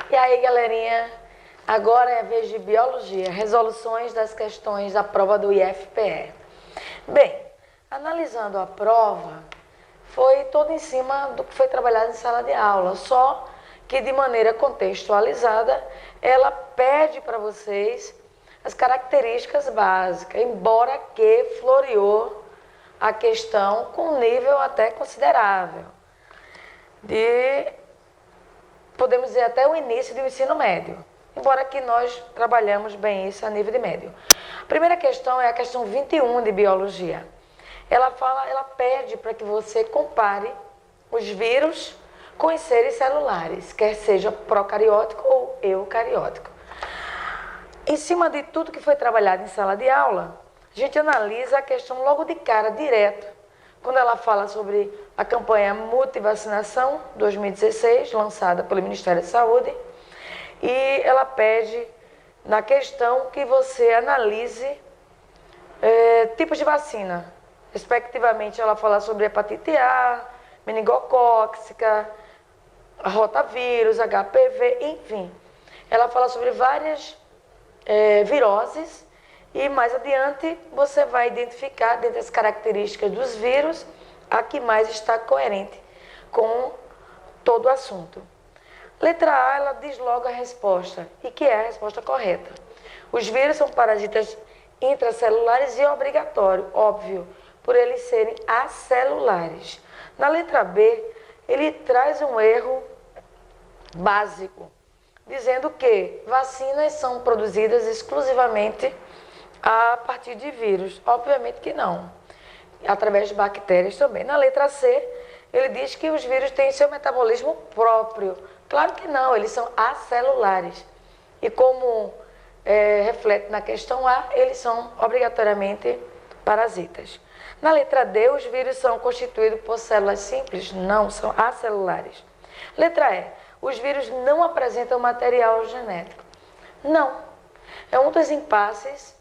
E aí, galerinha, agora é a vez de biologia, resoluções das questões da prova do IFPE. Bem, analisando a prova, foi toda em cima do que foi trabalhado em sala de aula, só que de maneira contextualizada, ela pede para vocês as características básicas, embora que floreou a questão com um nível até considerável, de, podemos dizer, até o início do ensino médio, embora que nós trabalhamos bem isso a nível de médio. A primeira questão é a questão 21 de biologia. Ela pede para que você compare os vírus com os seres celulares, quer seja procariótico ou eucariótico. Em cima de tudo que foi trabalhado em sala de aula, a gente analisa a questão logo de cara, direto, quando ela fala sobre a campanha Multivacinação 2016, lançada pelo Ministério da Saúde, e ela pede na questão que você analise tipos de vacina. Respectivamente, ela fala sobre hepatite A, meningocócica, rotavírus, HPV, enfim. Ela fala sobre várias viroses e mais adiante você vai identificar, dentre as características dos vírus, a que mais está coerente com todo o assunto. Letra A, ela diz logo a resposta, e que é a resposta correta. Os vírus são parasitas intracelulares e é obrigatório, óbvio, por eles serem acelulares. Na letra B, ele traz um erro básico, dizendo que vacinas são produzidas exclusivamente a partir de vírus. Obviamente que não, através de bactérias também. Na letra C, ele diz que os vírus têm seu metabolismo próprio. Claro que não, eles são acelulares. E como reflete na questão A, eles são obrigatoriamente parasitas. Na letra D, os vírus são constituídos por células simples? Não, são acelulares. Letra E, os vírus não apresentam material genético? Não. É um dos impasses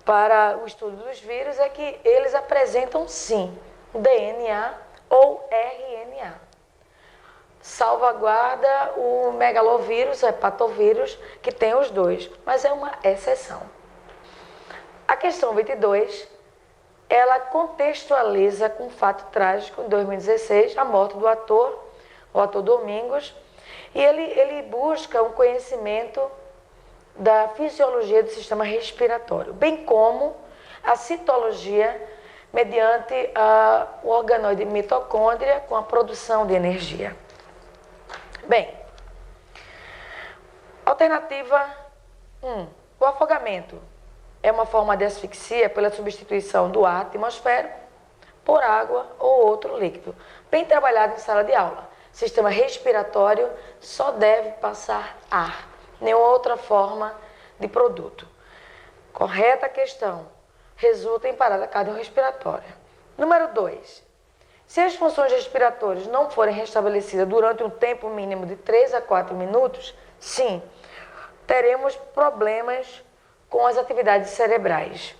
para o estudo dos vírus é que eles apresentam sim DNA ou RNA. Salvaguarda o megalovírus, o hepatovírus, que tem os dois, mas é uma exceção. A questão 22, ela contextualiza com um fato trágico, em 2016, a morte do ator, o ator Domingos, e ele busca um conhecimento da fisiologia do sistema respiratório, bem como a citologia mediante o organoide mitocôndria com a produção de energia. Bem, alternativa 1, o afogamento é uma forma de asfixia pela substituição do ar atmosférico por água ou outro líquido, bem trabalhado em sala de aula. Sistema respiratório só deve passar ar, nenhuma outra forma de produto. Correta questão. Resulta em parada cardiorrespiratória. Número 2. Se as funções respiratórias não forem restabelecidas durante um tempo mínimo de 3 a 4 minutos, sim, teremos problemas com as atividades cerebrais.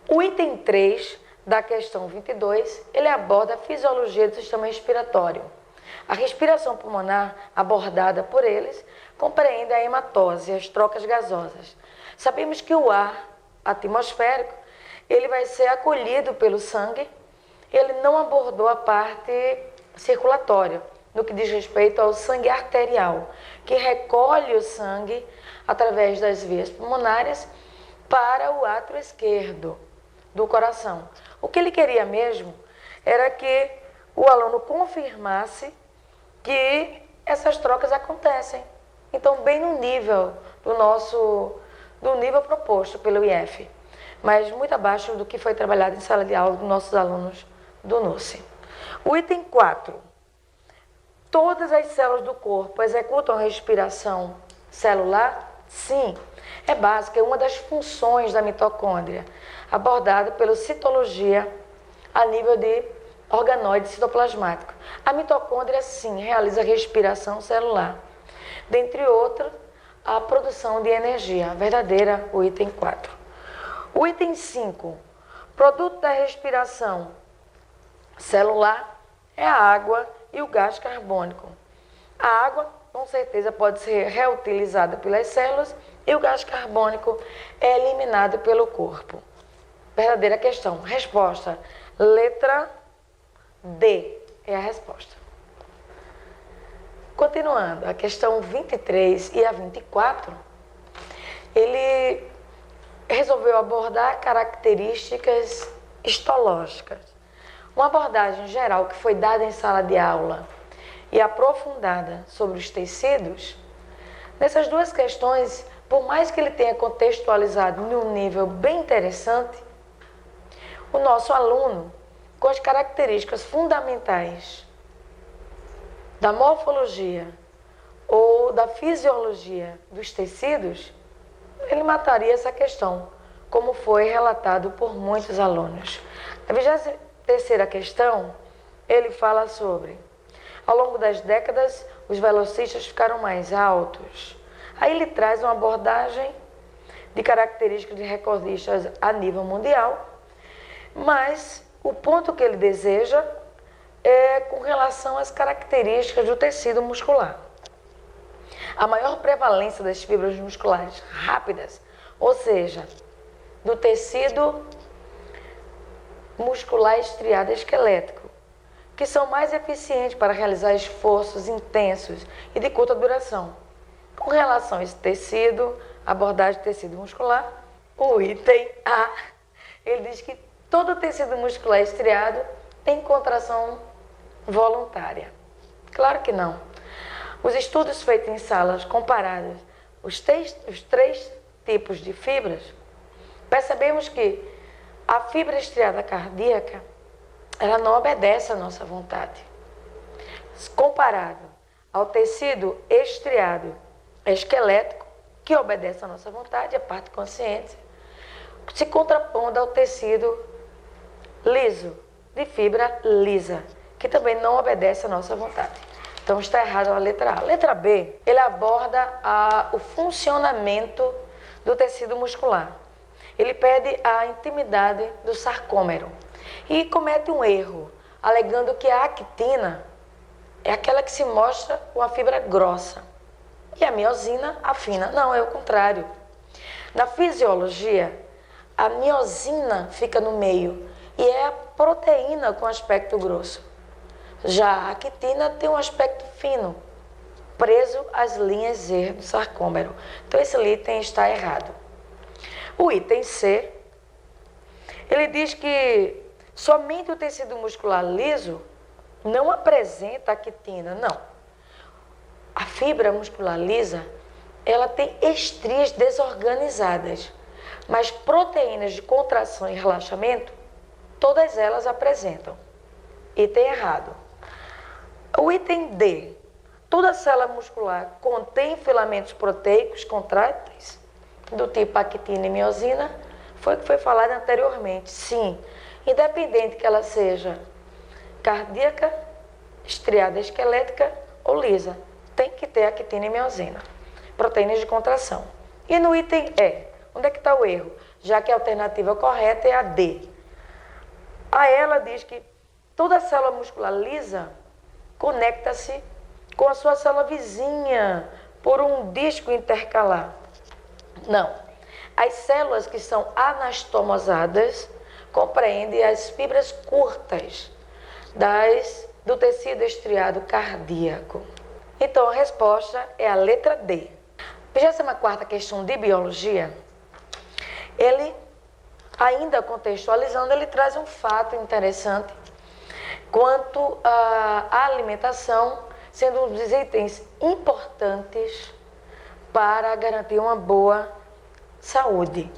O item 3 da questão 22, ele aborda a fisiologia do sistema respiratório. A respiração pulmonar, abordada por eles, compreende a hematose, as trocas gasosas. Sabemos que o ar atmosférico, ele vai ser acolhido pelo sangue, ele não abordou a parte circulatória, no que diz respeito ao sangue arterial, que recolhe o sangue através das vias pulmonares para o átrio esquerdo do coração. O que ele queria mesmo era que o aluno confirmasse que essas trocas acontecem. Então, bem no nível do nível proposto pelo IF, mas muito abaixo do que foi trabalhado em sala de aula dos nossos alunos do NUSE. O item 4. Todas as células do corpo executam a respiração celular? Sim. É básica, é uma das funções da mitocôndria, abordada pela citologia a nível de organoide citoplasmático. A mitocôndria, sim, realiza a respiração celular. Dentre outras, a produção de energia, verdadeira, o item 4. O item 5. Produto da respiração celular é a água e o gás carbônico. A água com certeza pode ser reutilizado pelas células e o gás carbônico é eliminado pelo corpo. Verdadeira questão. Resposta. Letra D é a resposta. Continuando, a questão 23 e a 24, ele resolveu abordar características histológicas. Uma abordagem geral que foi dada em sala de aula e aprofundada sobre os tecidos. Nessas duas questões, por mais que ele tenha contextualizado num nível bem interessante, o nosso aluno, com as características fundamentais da morfologia ou da fisiologia dos tecidos, ele mataria essa questão, como foi relatado por muitos alunos. A 23ª questão, ele fala sobre: ao longo das décadas, os velocistas ficaram mais altos. Aí ele traz uma abordagem de características de recordistas a nível mundial, mas o ponto que ele deseja é com relação às características do tecido muscular. A maior prevalência das fibras musculares rápidas, ou seja, do tecido muscular estriado esquelético, que são mais eficientes para realizar esforços intensos e de curta duração. Com relação a esse tecido, abordagem de tecido muscular, o item A, ele diz que todo tecido muscular estriado tem contração voluntária. Claro que não. Os estudos feitos em salas comparadas os três tipos de fibras, percebemos que a fibra estriada cardíaca, ela não obedece à nossa vontade. Comparado ao tecido estriado esquelético, que obedece à nossa vontade, a parte consciente, se contrapondo ao tecido liso, de fibra lisa, que também não obedece à nossa vontade. Então está errado a letra A. Letra B, ele aborda o funcionamento do tecido muscular. Ele pede a intimidade do sarcômero e comete um erro, alegando que a actina é aquela que se mostra com a fibra grossa e a miosina a fina. Não, é o contrário. Na fisiologia, a miosina fica no meio e é a proteína com aspecto grosso. Já a actina tem um aspecto fino, preso às linhas Z do sarcômero. Então esse item está errado. O item C, ele diz que somente o tecido muscular liso não apresenta actina, não. A fibra muscular lisa, ela tem estrias desorganizadas, mas proteínas de contração e relaxamento, todas elas apresentam. Item errado. O item D, toda célula muscular contém filamentos proteicos contráteis, do tipo actina e miosina, foi o que foi falado anteriormente. Sim, independente que ela seja cardíaca, estriada esquelética ou lisa, tem que ter actina e miosina, proteínas de contração. E no item E, onde é que está o erro? Já que a alternativa correta é a D. A ela diz que toda célula muscular lisa conecta-se com a sua célula vizinha por um disco intercalar. Não. As células que são anastomosadas compreendem as fibras curtas do tecido estriado cardíaco. Então, a resposta é a letra D. 24ª questão de biologia, ele, ainda contextualizando, ele traz um fato interessante quanto à alimentação, sendo um dos itens importantes para garantir uma boa saúde.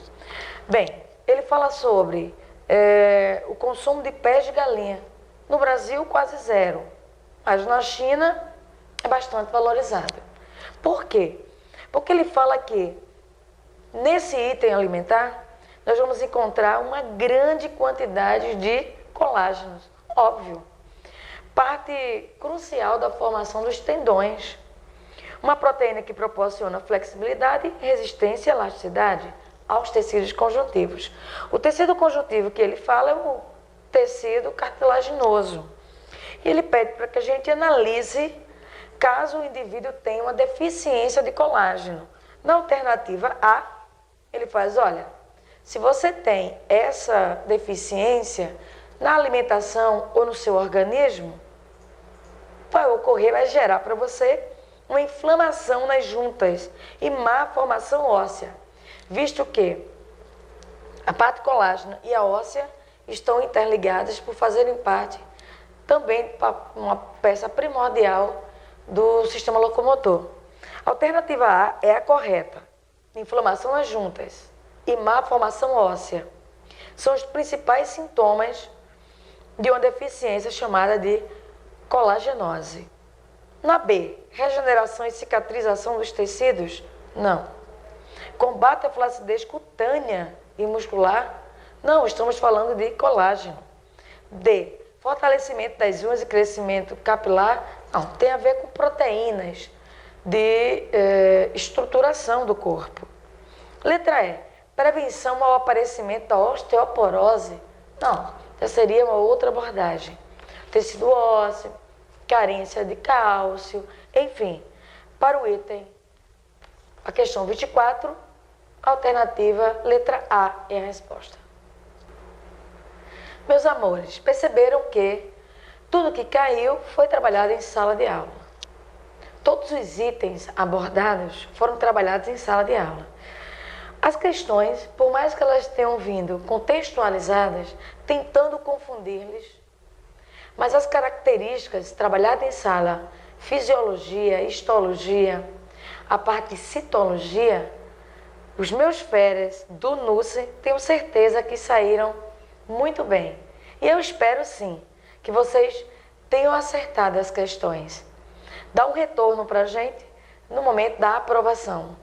Bem, ele fala sobre o consumo de pés de galinha. No Brasil, quase zero, mas na China é bastante valorizado. Por quê? Porque ele fala que nesse item alimentar nós vamos encontrar uma grande quantidade de colágenos, óbvio, parte crucial da formação dos tendões. Uma proteína que proporciona flexibilidade, resistência e elasticidade aos tecidos conjuntivos. O tecido conjuntivo que ele fala é o tecido cartilaginoso. Ele pede para que a gente analise caso o indivíduo tenha uma deficiência de colágeno. Na alternativa A, ele faz, olha, se você tem essa deficiência na alimentação ou no seu organismo, vai gerar para você uma inflamação nas juntas e má formação óssea, visto que a parte colágena e a óssea estão interligadas por fazerem parte também uma peça primordial do sistema locomotor. A alternativa A é a correta. Inflamação nas juntas e má formação óssea são os principais sintomas de uma deficiência chamada de colagenose. Na B, regeneração e cicatrização dos tecidos? Não. Combate à flacidez cutânea e muscular? Não, estamos falando de colágeno. D, fortalecimento das unhas e crescimento capilar? Não, tem a ver com proteínas de estruturação do corpo. Letra E, prevenção ao aparecimento da osteoporose? Não, já seria uma outra abordagem. Tecido ósseo, carência de cálcio, enfim. Para o item, a questão 24, alternativa letra A é a resposta. Meus amores, perceberam que tudo que caiu foi trabalhado em sala de aula. Todos os itens abordados foram trabalhados em sala de aula. As questões, por mais que elas tenham vindo contextualizadas, tentando confundir-lhes, mas as características trabalhadas em sala, fisiologia, histologia, a parte de citologia, os meus férias do NUSE, tenho certeza que saíram muito bem. E eu espero sim que vocês tenham acertado as questões. Dá um retorno para a gente no momento da aprovação.